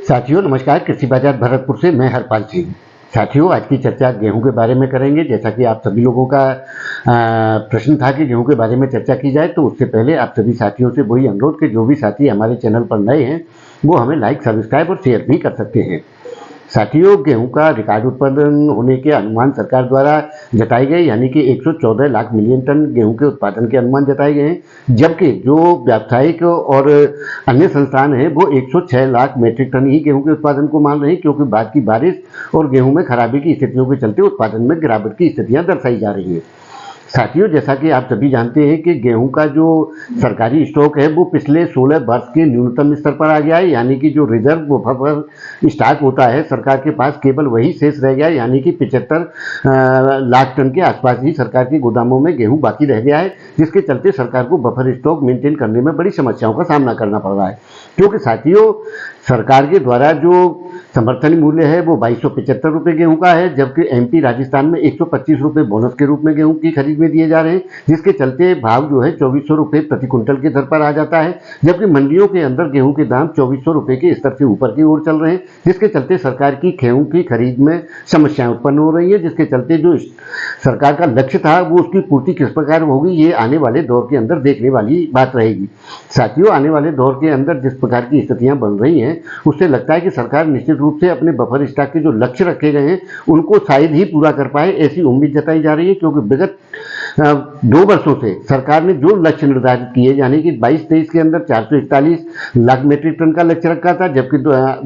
साथियों नमस्कार। कृषि बाजार भरतपुर से मैं हरपाल सिंह। साथियों आज की चर्चा गेहूं के बारे में करेंगे। जैसा कि आप सभी लोगों का प्रश्न था कि गेहूं के बारे में चर्चा की जाए, तो उससे पहले आप सभी साथियों से वही अनुरोध कि जो भी साथी हमारे चैनल पर नए हैं वो हमें लाइक, सब्सक्राइब और शेयर भी कर सकते हैं। साथियों गेहूं का रिकॉर्ड उत्पादन होने के अनुमान सरकार द्वारा जताए गए, यानी कि 114 लाख मिलियन टन गेहूं के उत्पादन के अनुमान जताए गए हैं, जबकि जो व्यावसायिक और अन्य संस्थान हैं वो 106 लाख मीट्रिक टन ही गेहूं के उत्पादन को मान रहे हैं, क्योंकि बाद की बारिश और गेहूं में खराबी की स्थितियों के चलते उत्पादन में गिरावट की स्थितियां दर्शाई जा रही हैं। साथियों जैसा कि आप सभी जानते हैं कि गेहूं का जो सरकारी स्टॉक है वो पिछले 16 वर्ष के न्यूनतम स्तर पर आ गया है, यानी कि जो रिजर्व बफर स्टॉक होता है सरकार के पास केवल वही शेष रह गया है, यानी कि 75 लाख टन के आसपास ही सरकार के गोदामों में गेहूं बाकी रह गया है, जिसके चलते सरकार को बफर स्टॉक मेंटेन करने में बड़ी समस्याओं का सामना करना पड़ रहा है। क्योंकि साथियों सरकार के द्वारा जो समर्थन मूल्य है वो 2275 रुपये गेहूं का है, जबकि एमपी राजस्थान में 125 रुपये बोनस के रूप में गेहूं की खरीद में दिए जा रहे हैं, जिसके चलते भाव जो है 2400 रुपये प्रति कुंटल के दर पर आ जाता है, जबकि मंडियों के अंदर गेहूं के दाम 2400 रुपये के स्तर से ऊपर की ओर चल रहे हैं, जिसके चलते सरकार की गेहूं की खरीद में समस्याएं उत्पन्न हो रही है। जिसके चलते जो सरकार का लक्ष्य था वो उसकी पूर्ति किस प्रकार होगी ये आने वाले दौर के अंदर देखने वाली बात रहेगी। साथियों आने वाले दौर के अंदर जिस प्रकार की स्थितियां बन रही हैं उससे लगता है कि सरकार निश्चित रूप से अपने बफर स्टॉक के जो लक्ष्य रखे गए हैं उनको शायद ही पूरा कर पाए, ऐसी उम्मीद जताई जा रही है। क्योंकि विगत 2 वर्षों से सरकार ने जो लक्ष्य निर्धारित किए, यानी कि 22-23 के अंदर 441 लाख मीट्रिक टन का लक्ष्य रखा था, जबकि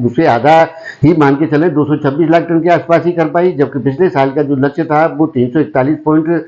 उसे आधा ही मान के चले 226 लाख टन के आसपास ही कर पाई, जबकि पिछले साल का जो लक्ष्य था वो 341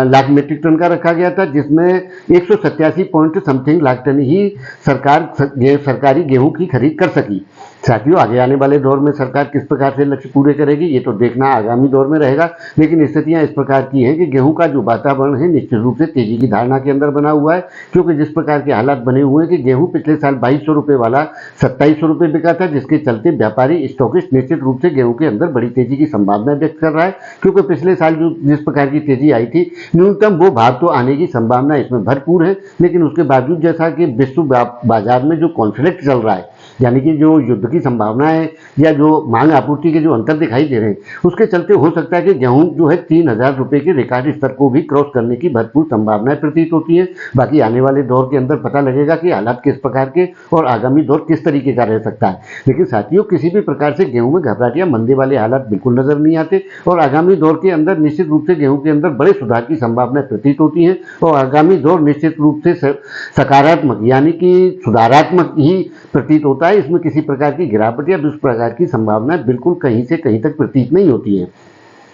लाख मीट्रिक टन का रखा गया था, जिसमें 187 पॉइंट समथिंग लाख टन ही सरकारी गेहूं की खरीद कर सकी। साथियों आगे आने वाले दौर में सरकार किस प्रकार से लक्ष्य पूरे करेगी ये तो देखना आगामी दौर में रहेगा, लेकिन स्थितियां इस प्रकार की हैं कि गेहूं का जो वातावरण है निश्चित रूप से तेजी की धारणा के अंदर बना हुआ है। क्योंकि जिस प्रकार के हालात बने हुए हैं कि गेहूं पिछले साल 2200 रुपये वाला 2700 रुपये बिका था, जिसके चलते व्यापारी स्टॉकिस्ट निश्चित रूप से गेहूं के अंदर बड़ी तेजी की संभावना व्यक्त कर रहा है। क्योंकि पिछले साल जो जिस प्रकार की तेजी आई थी न्यूनतम वो भाव तो आने की संभावना इसमें भरपूर है, लेकिन उसके बावजूद जैसा कि विश्व बाजार में जो कॉन्फ्लिक्ट चल रहा है, यानी कि जो युद्ध की संभावना है या जो मांग आपूर्ति के जो अंतर दिखाई दे रहे हैं उसके चलते हो सकता है कि गेहूं जो है 3000 रुपये के रिकॉर्ड स्तर को भी क्रॉस करने की भरपूर संभावनाएं प्रतीत होती है। बाकी आने वाले दौर के अंदर पता लगेगा कि हालात किस प्रकार के और आगामी दौर किस तरीके का रह सकता है। लेकिन साथियों किसी भी प्रकार से गेहूं में घबराहट या मंदी वाले हालात बिल्कुल नजर नहीं आते और आगामी दौर के अंदर निश्चित रूप से गेहूं के अंदर बड़े सुधार की संभावनाएं प्रतीत होती हैं और आगामी दौर निश्चित रूप से सकारात्मक यानी कि सुधारात्मक ही प्रतीत होता है। इसमें किसी प्रकार की गिरावट या दूसरे प्रकार की संभावना बिल्कुल कहीं से कहीं तक प्रतीत नहीं होती है।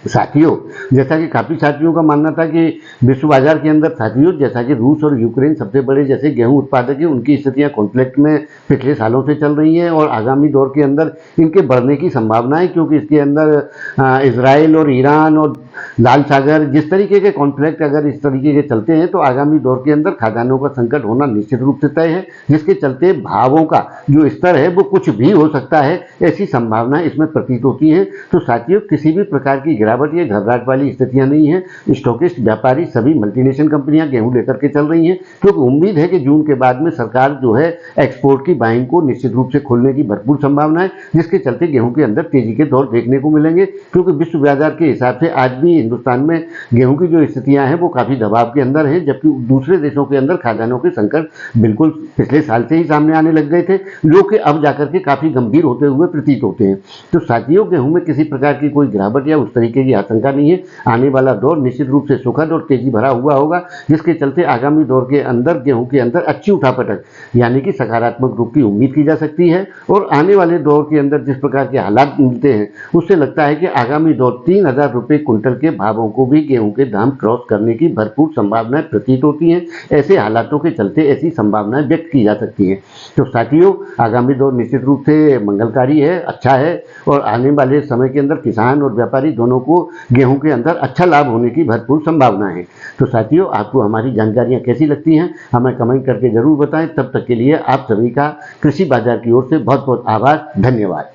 साथियों जैसा कि काफ़ी साथियों का मानना था कि विश्व बाजार के अंदर साथियों जैसा कि रूस और यूक्रेन सबसे बड़े जैसे गेहूं उत्पादक हैं, उनकी स्थितियां कॉन्फ्लिक्ट में पिछले सालों से चल रही हैं और आगामी दौर के अंदर इनके बढ़ने की संभावना है, क्योंकि इसके अंदर इजराइल और ईरान और लाल सागर जिस तरीके के कॉन्फ्लिक्ट अगर इस तरीके के चलते हैं तो आगामी दौर के अंदर खाद्यान्नों का संकट होना निश्चित रूप से तय है, जिसके चलते भावों का जो स्तर है वो कुछ भी हो सकता है, ऐसी संभावना इसमें प्रतीत होती है। तो साथियों किसी भी प्रकार की गिरावट या घबराहट वाली स्थितियां नहीं है। स्टॉकिस्ट व्यापारी सभी मल्टीनेशनल कंपनियां गेहूं लेकर के चल रही हैं, क्योंकि उम्मीद है कि जून के बाद में सरकार जो है एक्सपोर्ट की बाइंग को निश्चित रूप से खोलने की भरपूर संभावना है, जिसके चलते गेहूं के अंदर तेजी के दौर देखने को मिलेंगे। क्योंकि विश्व बाजार के हिसाब से आज भी हिंदुस्तान में गेहूं की जो स्थितियां हैं वो काफी दबाव के अंदर है, जबकि दूसरे देशों के अंदर खाद्यान्नों के संकट बिल्कुल पिछले साल से ही सामने आने लग गए थे, जो कि अब जाकर के काफी गंभीर होते हुए प्रतीत होते हैं। तो साथियों गेहूं में किसी प्रकार की कोई गिरावट या उस तरीके की आशंका नहीं है। आने वाला दौर निश्चित रूप से सुखद और तेजी भरा हुआ होगा, जिसके चलते आगामी दौर के अंदर गेहूं के अंदर अच्छी उठापटक यानी कि सकारात्मक रूप की उम्मीद की जा सकती है। और आने वाले दौर के अंदर जिस प्रकार के हालात मिलते हैं उससे लगता है कि आगामी दौर 3000 रुपये कुंटल के भावों को भी गेहूं के दाम क्रॉस करने की भरपूर संभावनाएं प्रतीत होती हैं। ऐसे हालातों के चलते ऐसी संभावनाएं व्यक्त की जा सकती है। तो साथियों आगामी दौर निश्चित रूप से मंगलकारी है, अच्छा है और आने वाले समय के अंदर किसान और व्यापारी दोनों को गेहूं के अंदर अच्छा लाभ होने की भरपूर संभावना है। तो साथियों आपको हमारी जानकारियां कैसी लगती हैं हमें कमेंट करके जरूर बताएं। तब तक के लिए आप सभी का कृषि बाजार की ओर से बहुत बहुत आभार, धन्यवाद।